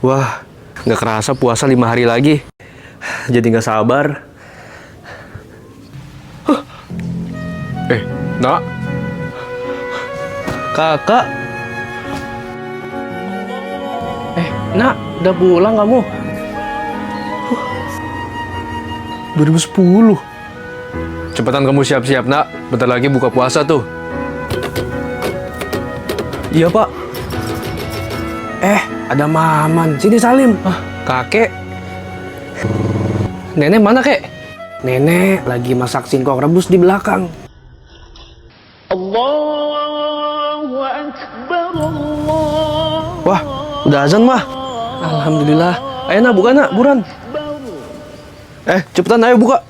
Wah, nggak kerasa puasa 5 hari lagi. Jadi nggak sabar. Huh. Nak. Kakak. Nak, udah pulang kamu? 2010. Cepetan kamu siap-siap, Nak. Bentar lagi buka puasa tuh. Iya, Pak. Ada Maman. Sini, Salim. Kakek. Nenek mana, Kek? Nenek lagi masak singkong rebus di belakang. Allahu Akbar, Allah. Wah, udah azan, Mah. Alhamdulillah. Ayo, Nak, buka, Nak. Buruan. Cepetan, ayo buka.